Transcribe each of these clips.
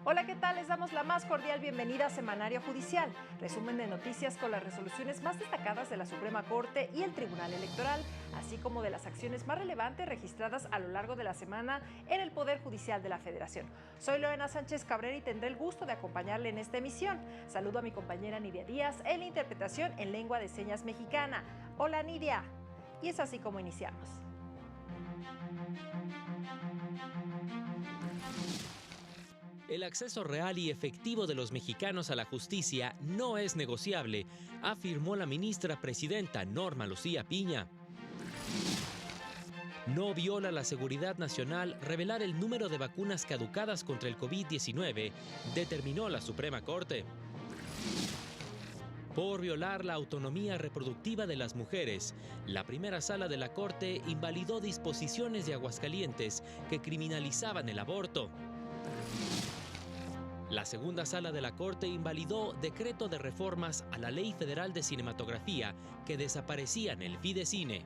Hola, ¿qué tal? Les damos la más cordial bienvenida a Semanario Judicial, resumen de noticias con las resoluciones más destacadas de la Suprema Corte y el Tribunal Electoral, así como de las acciones más relevantes registradas a lo largo de la semana en el Poder Judicial de la Federación. Soy Lorena Sánchez Cabrera y tendré el gusto de acompañarle en esta emisión. Saludo a mi compañera Nidia Díaz en la interpretación en lengua de señas mexicana. Hola, Nidia. Y es así como iniciamos. El acceso real y efectivo de los mexicanos a la justicia no es negociable, afirmó la ministra presidenta Norma Lucía Piña. No viola la seguridad nacional revelar el número de vacunas caducadas contra el COVID-19, determinó la Suprema Corte. Por violar la autonomía reproductiva de las mujeres, la primera sala de la Corte invalidó disposiciones de Aguascalientes que criminalizaban el aborto. La segunda sala de la Corte invalidó decreto de reformas a la Ley Federal de Cinematografía que desaparecían el Fidecine.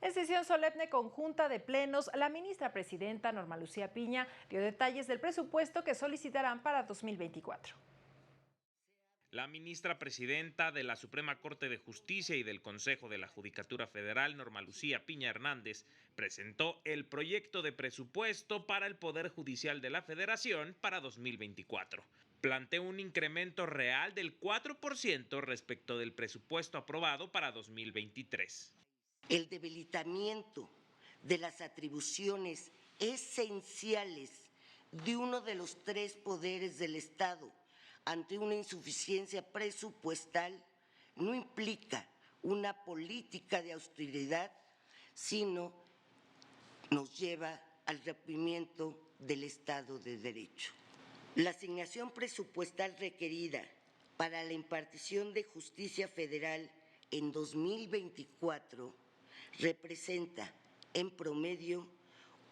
En sesión solemne conjunta de plenos, la ministra presidenta Norma Lucía Piña dio detalles del presupuesto que solicitarán para 2024. La ministra presidenta de la Suprema Corte de Justicia y del Consejo de la Judicatura Federal, Norma Lucía Piña Hernández, presentó el proyecto de presupuesto para el Poder Judicial de la Federación para 2024. Planteó un incremento real del 4% respecto del presupuesto aprobado para 2023. El debilitamiento de las atribuciones esenciales de uno de los tres poderes del Estado ante una insuficiencia presupuestal no implica una política de austeridad, sino nos lleva al rompimiento del Estado de Derecho. La asignación presupuestal requerida para la impartición de justicia federal en 2024 representa en promedio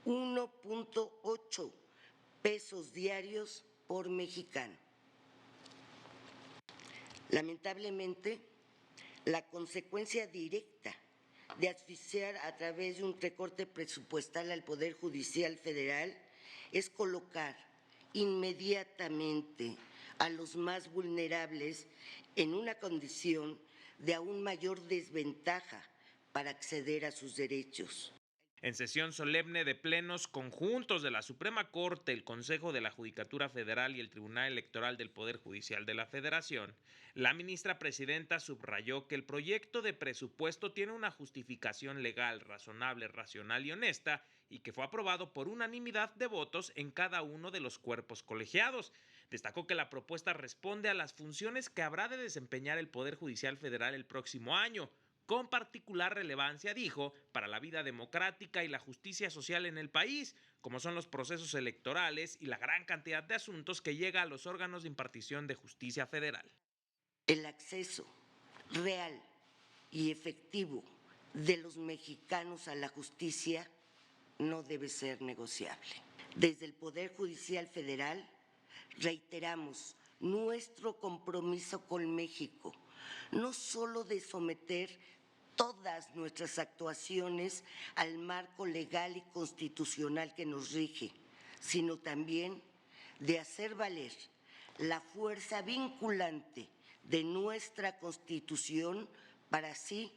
1.8 pesos diarios por mexicano. Lamentablemente, la consecuencia directa de asfixiar a través de un recorte presupuestal al Poder Judicial Federal es colocar inmediatamente a los más vulnerables en una condición de aún mayor desventaja para acceder a sus derechos. En sesión solemne de plenos conjuntos de la Suprema Corte, el Consejo de la Judicatura Federal y el Tribunal Electoral del Poder Judicial de la Federación, la ministra presidenta subrayó que el proyecto de presupuesto tiene una justificación legal, razonable, racional y honesta y que fue aprobado por unanimidad de votos en cada uno de los cuerpos colegiados. Destacó que la propuesta responde a las funciones que habrá de desempeñar el Poder Judicial Federal el próximo año, con particular relevancia, dijo, para la vida democrática y la justicia social en el país, como son los procesos electorales y la gran cantidad de asuntos que llega a los órganos de impartición de justicia federal. El acceso real y efectivo de los mexicanos a la justicia no debe ser negociable. Desde el Poder Judicial Federal reiteramos nuestro compromiso con México, no solo de someter todas nuestras actuaciones al marco legal y constitucional que nos rige, sino también de hacer valer la fuerza vinculante de nuestra Constitución para así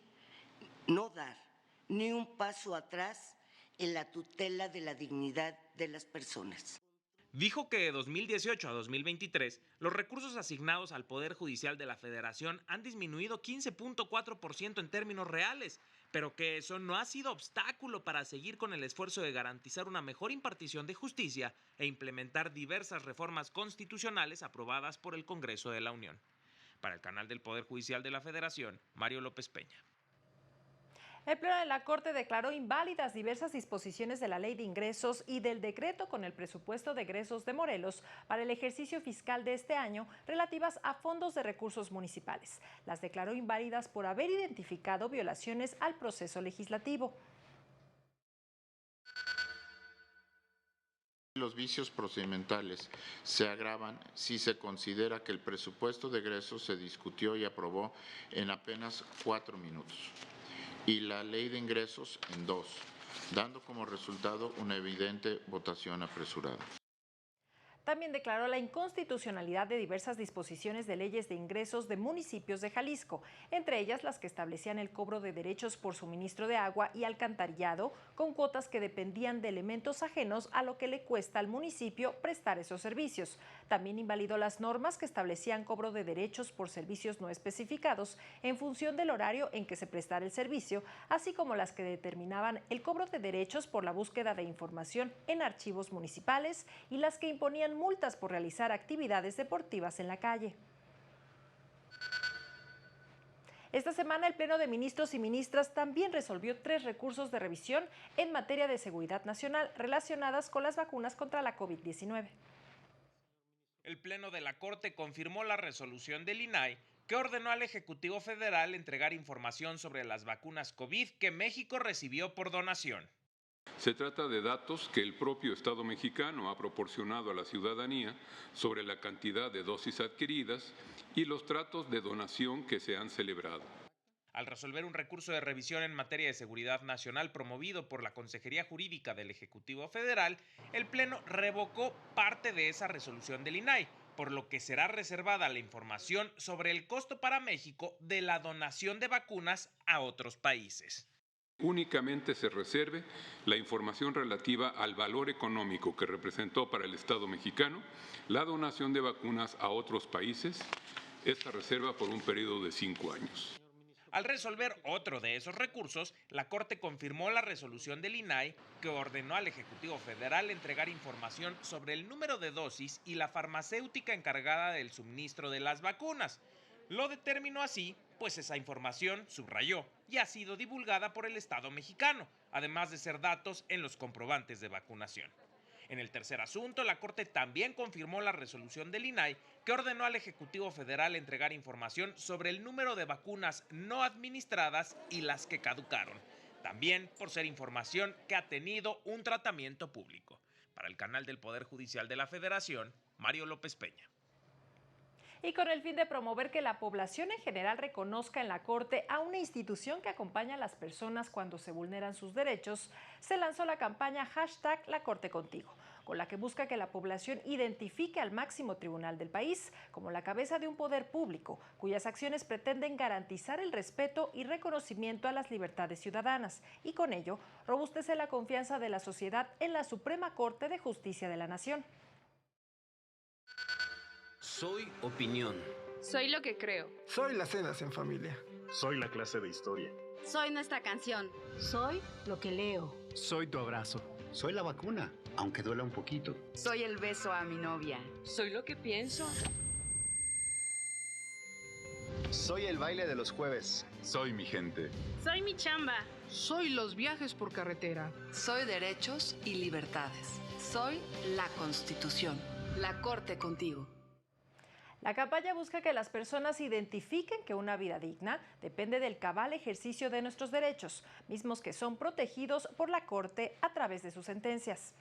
no dar ni un paso atrás en la tutela de la dignidad de las personas. Dijo que de 2018 a 2023 los recursos asignados al Poder Judicial de la Federación han disminuido 15.4% en términos reales, pero que eso no ha sido obstáculo para seguir con el esfuerzo de garantizar una mejor impartición de justicia e implementar diversas reformas constitucionales aprobadas por el Congreso de la Unión. Para el canal del Poder Judicial de la Federación, Mario López Peña. El Pleno de la Corte declaró inválidas diversas disposiciones de la Ley de Ingresos y del decreto con el presupuesto de egresos de Morelos para el ejercicio fiscal de este año relativas a fondos de recursos municipales. Las declaró inválidas por haber identificado violaciones al proceso legislativo. Los vicios procedimentales se agravan si se considera que el presupuesto de egresos se discutió y aprobó en apenas 4 minutos y la ley de ingresos en 2, dando como resultado una evidente votación apresurada. También declaró la inconstitucionalidad de diversas disposiciones de leyes de ingresos de municipios de Jalisco, entre ellas las que establecían el cobro de derechos por suministro de agua y alcantarillado, con cuotas que dependían de elementos ajenos a lo que le cuesta al municipio prestar esos servicios. También invalidó las normas que establecían cobro de derechos por servicios no especificados en función del horario en que se prestara el servicio, así como las que determinaban el cobro de derechos por la búsqueda de información en archivos municipales y las que imponían multas por realizar actividades deportivas en la calle. Esta semana el Pleno de Ministros y Ministras también resolvió 3 recursos de revisión en materia de seguridad nacional relacionadas con las vacunas contra la COVID-19. El Pleno de la Corte confirmó la resolución del INAI que ordenó al Ejecutivo Federal entregar información sobre las vacunas COVID que México recibió por donación. Se trata de datos que el propio Estado mexicano ha proporcionado a la ciudadanía sobre la cantidad de dosis adquiridas y los tratos de donación que se han celebrado. Al resolver un recurso de revisión en materia de seguridad nacional promovido por la Consejería Jurídica del Ejecutivo Federal, el Pleno revocó parte de esa resolución del INAI, por lo que será reservada la información sobre el costo para México de la donación de vacunas a otros países. Únicamente se reserve la información relativa al valor económico que representó para el Estado mexicano la donación de vacunas a otros países, esta reserva por un periodo de 5 años. Al resolver otro de esos recursos, la Corte confirmó la resolución del INAI que ordenó al Ejecutivo Federal entregar información sobre el número de dosis y la farmacéutica encargada del suministro de las vacunas. Lo determinó así, pues esa información, subrayó, ya ha sido divulgada por el Estado mexicano, además de ser datos en los comprobantes de vacunación. En el tercer asunto, la Corte también confirmó la resolución del INAI que ordenó al Ejecutivo Federal entregar información sobre el número de vacunas no administradas y las que caducaron, también por ser información que ha tenido un tratamiento público. Para el canal del Poder Judicial de la Federación, Mario López Peña. Y con el fin de promover que la población en general reconozca en la Corte a una institución que acompaña a las personas cuando se vulneran sus derechos, se lanzó la campaña #LaCorteContigo, con la que busca que la población identifique al máximo tribunal del país como la cabeza de un poder público, cuyas acciones pretenden garantizar el respeto y reconocimiento a las libertades ciudadanas, y con ello robustece la confianza de la sociedad en la Suprema Corte de Justicia de la Nación. Soy opinión. Soy lo que creo. Soy las cenas en familia. Soy la clase de historia. Soy nuestra canción. Soy lo que leo. Soy tu abrazo. Soy la vacuna, aunque duela un poquito. Soy el beso a mi novia. Soy lo que pienso. Soy el baile de los jueves. Soy mi gente. Soy mi chamba. Soy los viajes por carretera. Soy derechos y libertades. Soy la Constitución. La Corte contigo. La campaña busca que las personas identifiquen que una vida digna depende del cabal ejercicio de nuestros derechos, mismos que son protegidos por la Corte a través de sus sentencias.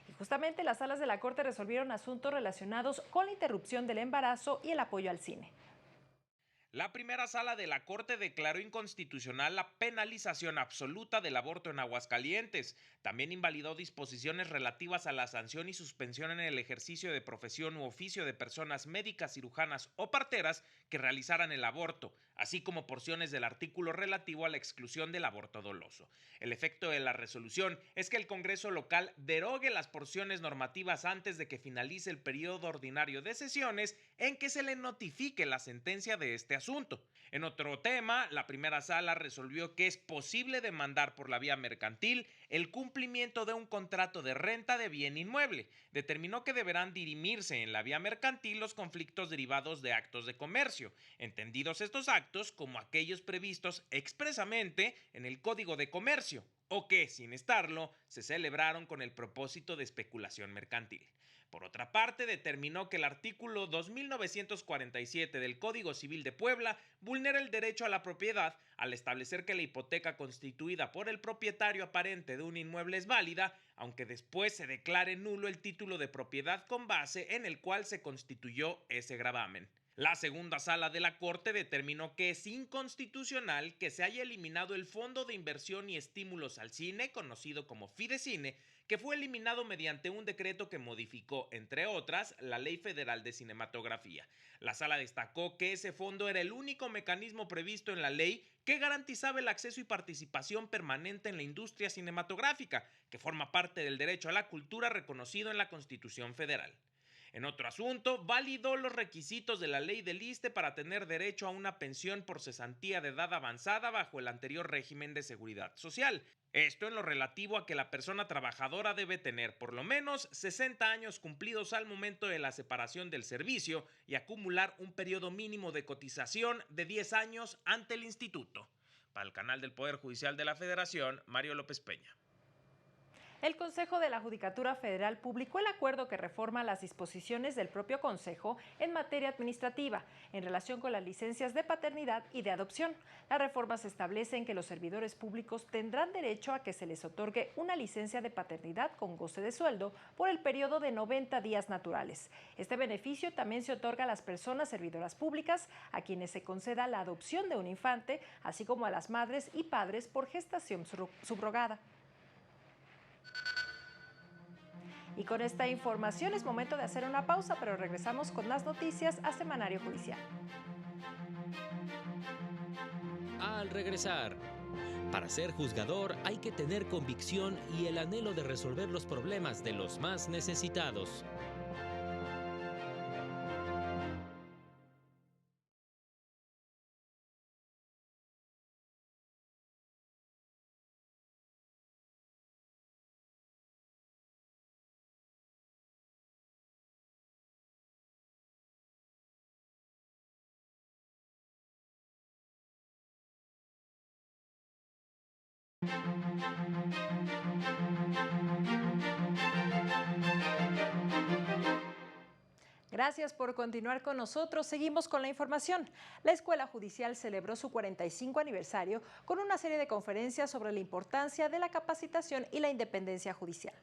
Y justamente las salas de la Corte resolvieron asuntos relacionados con la interrupción del embarazo y el apoyo al cine. La primera sala de la Corte declaró inconstitucional la penalización absoluta del aborto en Aguascalientes. También invalidó disposiciones relativas a la sanción y suspensión en el ejercicio de profesión u oficio de personas médicas, cirujanas o parteras que realizaran el aborto, así como porciones del artículo relativo a la exclusión del aborto doloso. El efecto de la resolución es que el Congreso local derogue las porciones normativas antes de que finalice el periodo ordinario de sesiones en que se le notifique la sentencia de este asunto. En otro tema, la primera sala resolvió que es posible demandar por la vía mercantil el cumplimiento de un contrato de renta de bien inmueble. Determinó que deberán dirimirse en la vía mercantil los conflictos derivados de actos de comercio, entendidos estos actos como aquellos previstos expresamente en el Código de Comercio, o que, sin estarlo, se celebraron con el propósito de especulación mercantil. Por otra parte, determinó que el artículo 2947 del Código Civil de Puebla vulnera el derecho a la propiedad al establecer que la hipoteca constituida por el propietario aparente de un inmueble es válida, aunque después se declare nulo el título de propiedad con base en el cual se constituyó ese gravamen. La segunda sala de la Corte determinó que es inconstitucional que se haya eliminado el Fondo de Inversión y Estímulos al Cine, conocido como Fidecine, que fue eliminado mediante un decreto que modificó, entre otras, la Ley Federal de Cinematografía. La sala destacó que ese fondo era el único mecanismo previsto en la ley que garantizaba el acceso y participación permanente en la industria cinematográfica, que forma parte del derecho a la cultura reconocido en la Constitución Federal. En otro asunto, validó los requisitos de la ley del ISSSTE para tener derecho a una pensión por cesantía de edad avanzada bajo el anterior régimen de seguridad social. Esto en lo relativo a que la persona trabajadora debe tener por lo menos 60 años cumplidos al momento de la separación del servicio y acumular un periodo mínimo de cotización de 10 años ante el instituto. Para el canal del Poder Judicial de la Federación, Mario López Peña. El Consejo de la Judicatura Federal publicó el acuerdo que reforma las disposiciones del propio Consejo en materia administrativa en relación con las licencias de paternidad y de adopción. Las reformas establecen que los servidores públicos tendrán derecho a que se les otorgue una licencia de paternidad con goce de sueldo por el periodo de 90 días naturales. Este beneficio también se otorga a las personas servidoras públicas a quienes se conceda la adopción de un infante, así como a las madres y padres por gestación subrogada. Y con esta información es momento de hacer una pausa, pero regresamos con más noticias a Semanario Judicial. Al regresar, para ser juzgador hay que tener convicción y el anhelo de resolver los problemas de los más necesitados. Gracias por continuar con nosotros. Seguimos con la información. La Escuela Judicial celebró su 45 aniversario con una serie de conferencias sobre la importancia de la capacitación y la independencia judicial.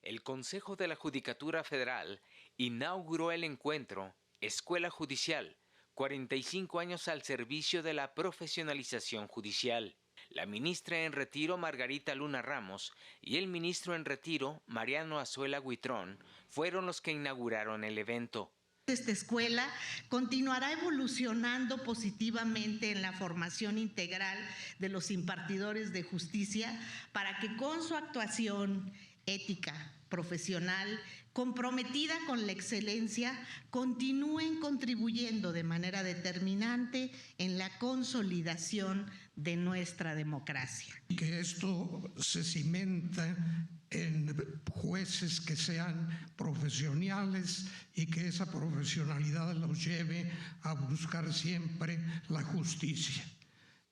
El Consejo de la Judicatura Federal inauguró el encuentro Escuela Judicial, 45 años al servicio de la profesionalización judicial. La ministra en retiro Margarita Luna Ramos y el ministro en retiro Mariano Azuela Huitrón fueron los que inauguraron el evento. Esta escuela continuará evolucionando positivamente en la formación integral de los impartidores de justicia para que con su actuación ética, profesional, comprometida con la excelencia, continúen contribuyendo de manera determinante en la consolidación de nuestra democracia. Que esto se cimenta en jueces que sean profesionales y que esa profesionalidad los lleve a buscar siempre la justicia.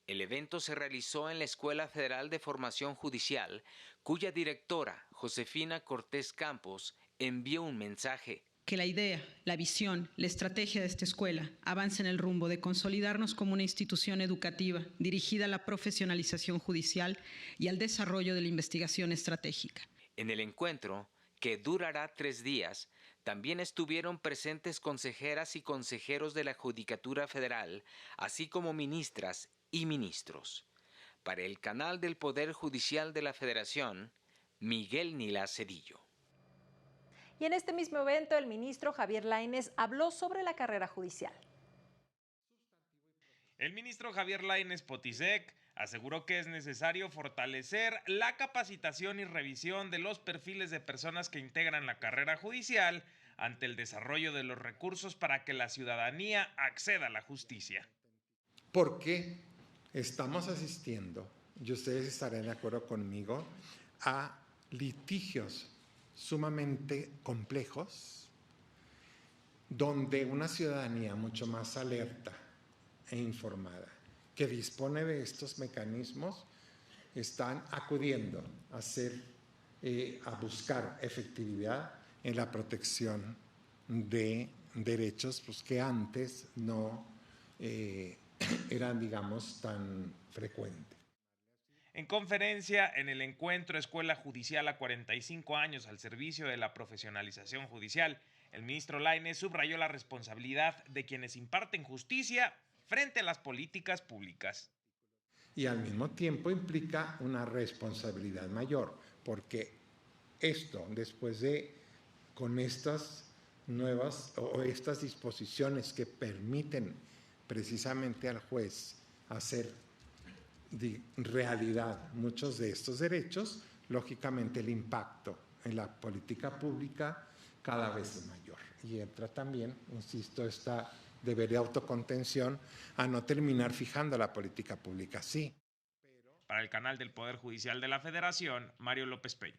El evento se realizó en la Escuela Federal de Formación Judicial, cuya directora, Josefina Cortés Campos, envió un mensaje. Que la idea, la visión, la estrategia de esta escuela avance en el rumbo de consolidarnos como una institución educativa dirigida a la profesionalización judicial y al desarrollo de la investigación estratégica. En el encuentro, que durará 3 días, también estuvieron presentes consejeras y consejeros de la Judicatura Federal, así como ministras y ministros. Para el canal del Poder Judicial de la Federación, Miguel Nila Cedillo. Y en este mismo evento, el ministro Javier Lainez habló sobre la carrera judicial. El ministro Javier Lainez Potisek aseguró que es necesario fortalecer la capacitación y revisión de los perfiles de personas que integran la carrera judicial ante el desarrollo de los recursos para que la ciudadanía acceda a la justicia. ¿Por qué estamos asistiendo, y ustedes estarán de acuerdo conmigo, a litigios sumamente complejos, donde una ciudadanía mucho más alerta e informada, que dispone de estos mecanismos, están acudiendo a buscar efectividad en la protección de derechos pues, que antes no eran, digamos, tan frecuentes. En conferencia, en el encuentro Escuela Judicial a 45 años al servicio de la profesionalización judicial, el ministro Lainez subrayó la responsabilidad de quienes imparten justicia frente a las políticas públicas. Y al mismo tiempo implica una responsabilidad mayor, porque esto, después de, con estas nuevas o estas disposiciones que permiten precisamente al juez hacer de realidad muchos de estos derechos, lógicamente el impacto en la política pública cada vez es mayor. Y entra también, insisto, esta deber de autocontención a no terminar fijando la política pública así. Para el canal del Poder Judicial de la Federación, Mario López Peña.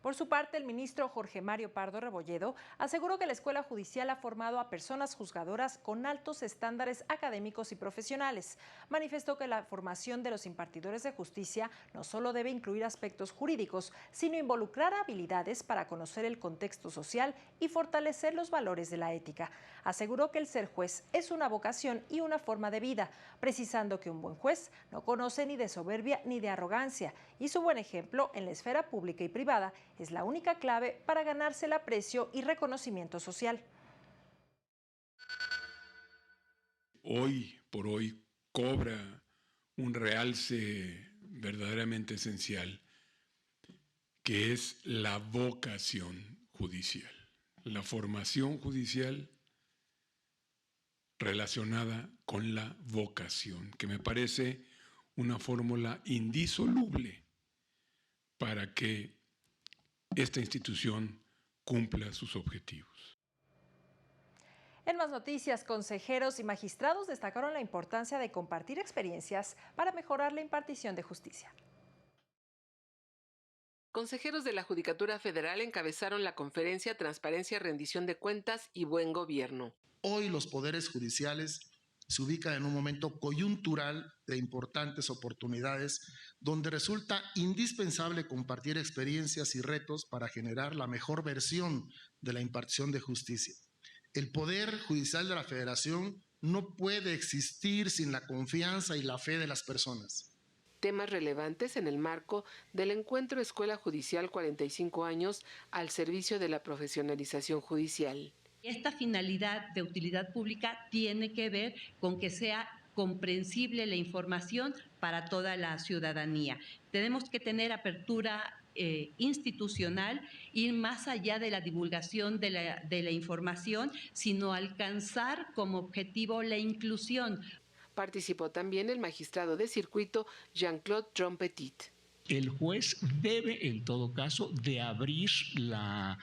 Por su parte, el ministro Jorge Mario Pardo Rebolledo aseguró que la Escuela Judicial ha formado a personas juzgadoras con altos estándares académicos y profesionales. Manifestó que la formación de los impartidores de justicia no solo debe incluir aspectos jurídicos, sino involucrar habilidades para conocer el contexto social y fortalecer los valores de la ética. Aseguró que el ser juez es una vocación y una forma de vida, precisando que un buen juez no conoce ni de soberbia ni de arrogancia, y su buen ejemplo en la esfera pública y privada es la única clave para ganarse el aprecio y reconocimiento social. Hoy por hoy cobra un realce verdaderamente esencial, que es la vocación judicial, la formación judicial relacionada con la vocación, que me parece una fórmula indisoluble para que esta institución cumpla sus objetivos. En más noticias, consejeros y magistrados destacaron la importancia de compartir experiencias para mejorar la impartición de justicia. Consejeros de la Judicatura Federal encabezaron la conferencia Transparencia, Rendición de Cuentas y Buen Gobierno. Hoy los poderes judiciales se ubican en un momento coyuntural de importantes oportunidades donde resulta indispensable compartir experiencias y retos para generar la mejor versión de la impartición de justicia. El Poder Judicial de la Federación no puede existir sin la confianza y la fe de las personas. Temas relevantes en el marco del encuentro Escuela Judicial 45 años al servicio de la profesionalización judicial. Esta finalidad de utilidad pública tiene que ver con que sea comprensible la información para toda la ciudadanía. Tenemos que tener apertura institucional, ir más allá de la divulgación de la información, sino alcanzar como objetivo la inclusión. Participó también el magistrado de circuito Jean-Claude Trompetit. El juez debe, en todo caso, de abrir la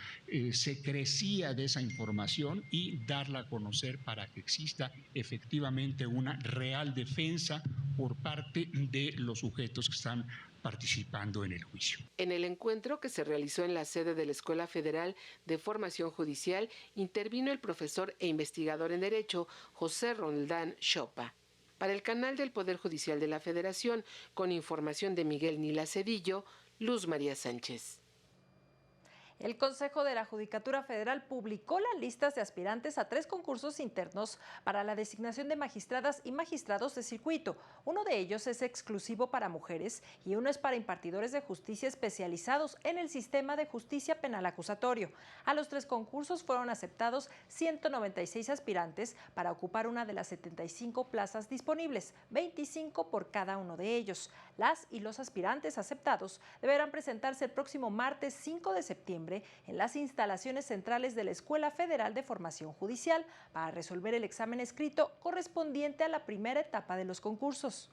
secrecía de esa información y darla a conocer para que exista efectivamente una real defensa por parte de los sujetos que están participando en el juicio. En el encuentro que se realizó en la sede de la Escuela Federal de Formación Judicial, intervino el profesor e investigador en Derecho José Roldán Chopa. Para el canal del Poder Judicial de la Federación, con información de Miguel Nila Cedillo, Luz María Sánchez. El Consejo de la Judicatura Federal publicó las listas de aspirantes a 3 concursos internos para la designación de magistradas y magistrados de circuito. Uno de ellos es exclusivo para mujeres y uno es para impartidores de justicia especializados en el sistema de justicia penal acusatorio. A los 3 concursos fueron aceptados 196 aspirantes para ocupar una de las 75 plazas disponibles, 25 por cada uno de ellos. Las y los aspirantes aceptados deberán presentarse el próximo martes 5 de septiembre en las instalaciones centrales de la Escuela Federal de Formación Judicial para resolver el examen escrito correspondiente a la primera etapa de los concursos.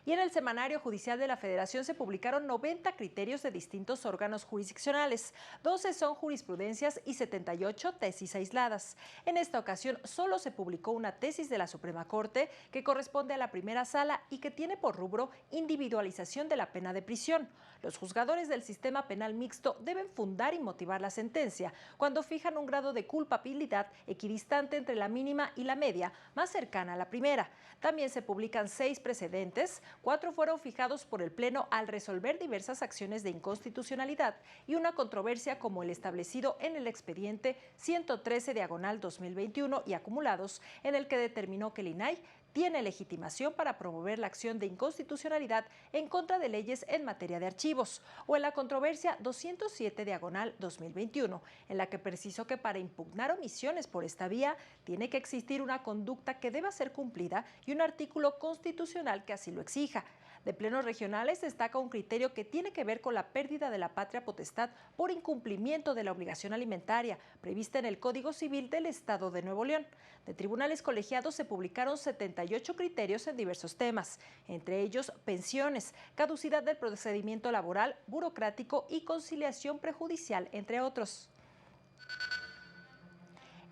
Y en el Semanario Judicial de la Federación se publicaron 90 criterios de distintos órganos jurisdiccionales. 12 son jurisprudencias y 78 tesis aisladas. En esta ocasión solo se publicó una tesis de la Suprema Corte que corresponde a la primera sala y que tiene por rubro individualización de la pena de prisión. Los juzgadores del sistema penal mixto deben fundar y motivar la sentencia cuando fijan un grado de culpabilidad equidistante entre la mínima y la media, más cercana a la primera. También se publican 6 precedentes, 4 fueron fijados por el Pleno al resolver diversas acciones de inconstitucionalidad y una controversia como el establecido en el expediente 113/2021 y acumulados, en el que determinó que el INAI tiene legitimación para promover la acción de inconstitucionalidad en contra de leyes en materia de archivos, o en la controversia 207/2021, en la que precisó que para impugnar omisiones por esta vía tiene que existir una conducta que deba ser cumplida y un artículo constitucional que así lo exija. De plenos regionales destaca un criterio que tiene que ver con la pérdida de la patria potestad por incumplimiento de la obligación alimentaria prevista en el Código Civil del Estado de Nuevo León. De tribunales colegiados se publicaron 78 criterios en diversos temas, entre ellos pensiones, caducidad del procedimiento laboral, burocrático y conciliación prejudicial, entre otros.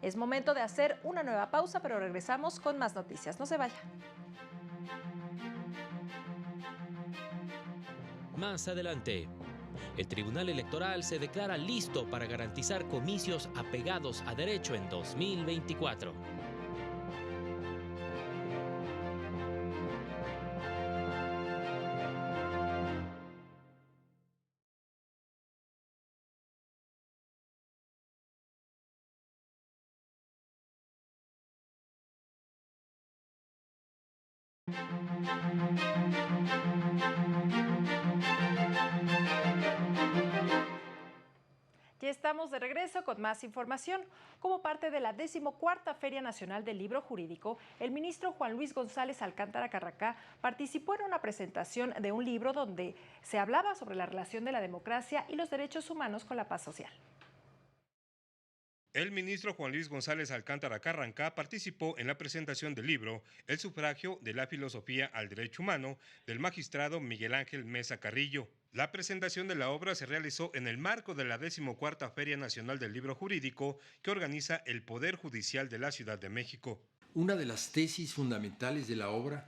Es momento de hacer una nueva pausa, pero regresamos con más noticias. No se vaya. Más adelante, el Tribunal Electoral se declara listo para garantizar comicios apegados a derecho en 2024. Ya estamos de regreso con más información. Como parte de la 14ª Feria Nacional del Libro Jurídico, el ministro Juan Luis González Alcántara Carrancá participó en una presentación de un libro donde se hablaba sobre la relación de la democracia y los derechos humanos con la paz social. El ministro Juan Luis González Alcántara Carrancá participó en la presentación del libro El sufragio de la filosofía al derecho humano del magistrado Miguel Ángel Mesa Carrillo. La presentación de la obra se realizó en el marco de la 14ª Feria Nacional del Libro Jurídico que organiza el Poder Judicial de la Ciudad de México. Una de las tesis fundamentales de la obra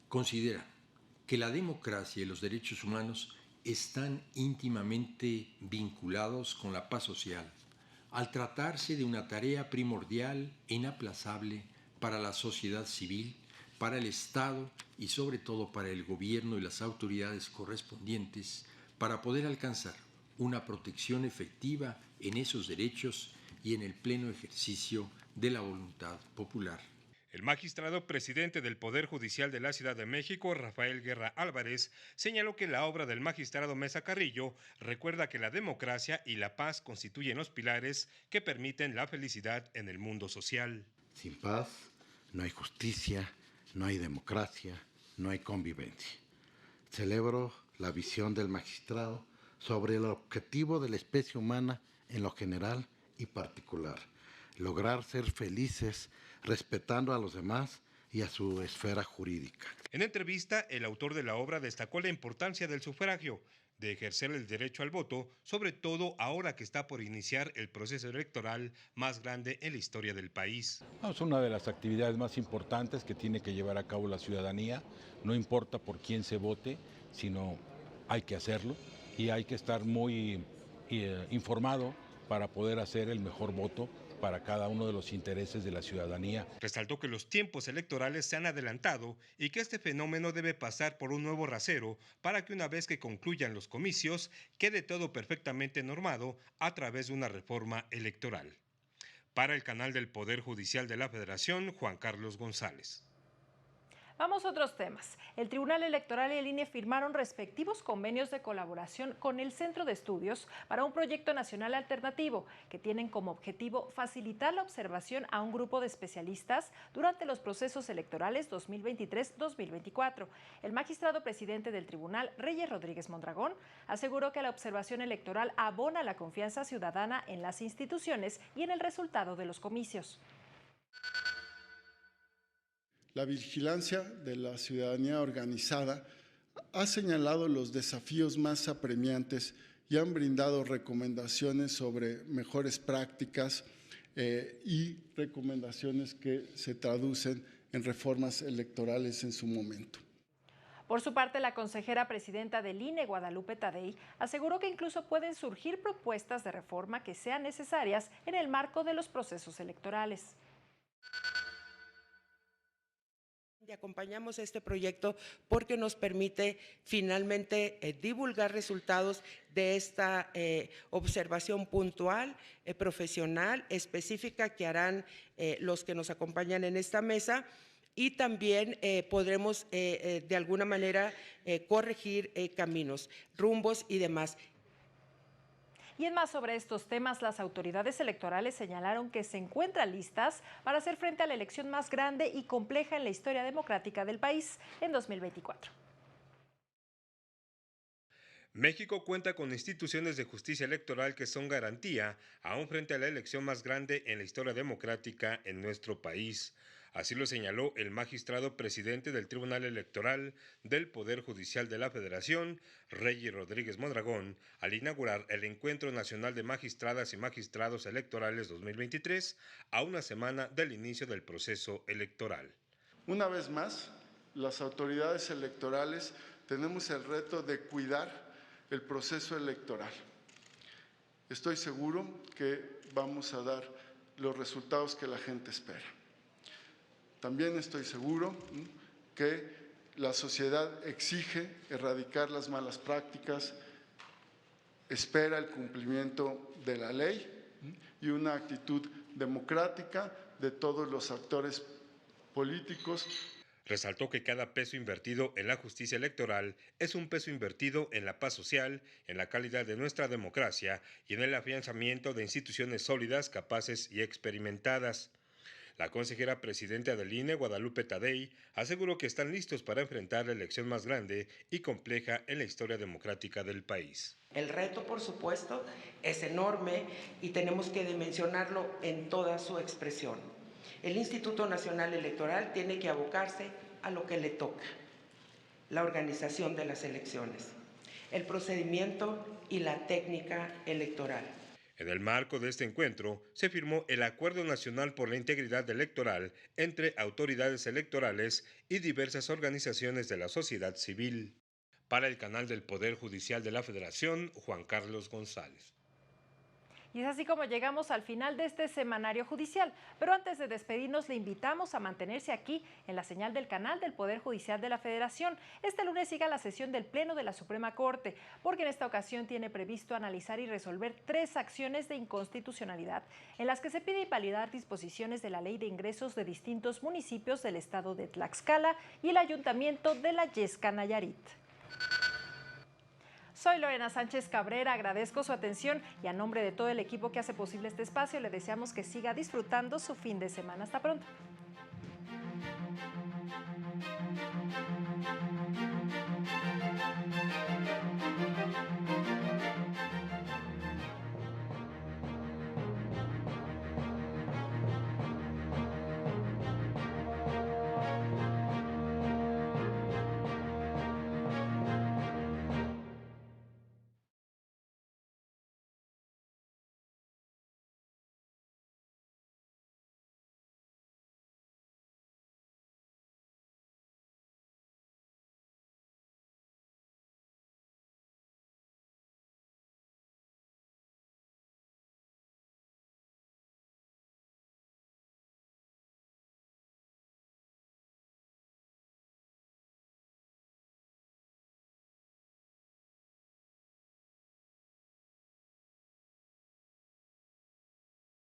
considera que la democracia y los derechos humanos están íntimamente vinculados con la paz social, al tratarse de una tarea primordial e inaplazable para la sociedad civil, para el Estado y sobre todo para el gobierno y las autoridades correspondientes, para poder alcanzar una protección efectiva en esos derechos y en el pleno ejercicio de la voluntad popular. El magistrado presidente del Poder Judicial de la Ciudad de México, Rafael Guerra Álvarez, señaló que la obra del magistrado Mesa Carrillo recuerda que la democracia y la paz constituyen los pilares que permiten la felicidad en el mundo social. Sin paz no hay justicia, no hay democracia, no hay convivencia. Celebro la visión del magistrado sobre el objetivo de la especie humana en lo general y particular, lograr ser felices respetando a los demás y a su esfera jurídica. En entrevista, el autor de la obra destacó la importancia del sufragio, de ejercer el derecho al voto, sobre todo ahora que está por iniciar el proceso electoral más grande en la historia del país. Es una de las actividades más importantes que tiene que llevar a cabo la ciudadanía. No importa por quién se vote, sino hay que hacerlo y hay que estar muy informado para poder hacer el mejor voto para cada uno de los intereses de la ciudadanía. Resaltó que los tiempos electorales se han adelantado y que este fenómeno debe pasar por un nuevo rasero para que una vez que concluyan los comicios quede todo perfectamente normado a través de una reforma electoral. Para el canal del Poder Judicial de la Federación, Juan Carlos González. Vamos a otros temas. El Tribunal Electoral y el INE firmaron respectivos convenios de colaboración con el Centro de Estudios para un proyecto nacional alternativo que tienen como objetivo facilitar la observación a un grupo de especialistas durante los procesos electorales 2023-2024. El magistrado presidente del tribunal, Reyes Rodríguez Mondragón, aseguró que la observación electoral abona la confianza ciudadana en las instituciones y en el resultado de los comicios. La vigilancia de la ciudadanía organizada ha señalado los desafíos más apremiantes y han brindado recomendaciones sobre mejores prácticas y recomendaciones que se traducen en reformas electorales en su momento. Por su parte, la consejera presidenta del INE, Guadalupe Tadei, aseguró que incluso pueden surgir propuestas de reforma que sean necesarias en el marco de los procesos electorales. Acompañamos este proyecto porque nos permite finalmente divulgar resultados de esta observación puntual, profesional, específica que harán los que nos acompañan en esta mesa. Y también podremos de alguna manera corregir caminos, rumbos y demás. Y en más sobre estos temas, las autoridades electorales señalaron que se encuentran listas para hacer frente a la elección más grande y compleja en la historia democrática del país en 2024. México cuenta con instituciones de justicia electoral que son garantía, aún frente a la elección más grande en la historia democrática en nuestro país. Así lo señaló el magistrado presidente del Tribunal Electoral del Poder Judicial de la Federación, Reyes Rodríguez Mondragón, al inaugurar el Encuentro Nacional de Magistradas y Magistrados Electorales 2023, a una semana del inicio del proceso electoral. Una vez más, las autoridades electorales tenemos el reto de cuidar el proceso electoral. Estoy seguro que vamos a dar los resultados que la gente espera. También estoy seguro que la sociedad exige erradicar las malas prácticas, espera el cumplimiento de la ley y una actitud democrática de todos los actores políticos. Resaltó que cada peso invertido en la justicia electoral es un peso invertido en la paz social, en la calidad de nuestra democracia y en el afianzamiento de instituciones sólidas, capaces y experimentadas. La consejera presidenta del INE, Guadalupe Tadei, aseguró que están listos para enfrentar la elección más grande y compleja en la historia democrática del país. El reto, por supuesto, es enorme y tenemos que dimensionarlo en toda su expresión. El Instituto Nacional Electoral tiene que abocarse a lo que le toca: la organización de las elecciones, el procedimiento y la técnica electoral. En el marco de este encuentro, se firmó el Acuerdo Nacional por la Integridad Electoral entre autoridades electorales y diversas organizaciones de la sociedad civil. Para el canal del Poder Judicial de la Federación, Juan Carlos González. Y es así como llegamos al final de este semanario judicial. Pero antes de despedirnos, le invitamos a mantenerse aquí en la señal del canal del Poder Judicial de la Federación. Este lunes siga la sesión del Pleno de la Suprema Corte, porque en esta ocasión tiene previsto analizar y resolver 3 acciones de inconstitucionalidad en las que se pide invalidar disposiciones de la Ley de Ingresos de distintos municipios del estado de Tlaxcala y el Ayuntamiento de la Yesca, Nayarit. Soy Lorena Sánchez Cabrera, agradezco su atención y a nombre de todo el equipo que hace posible este espacio le deseamos que siga disfrutando su fin de semana. Hasta pronto.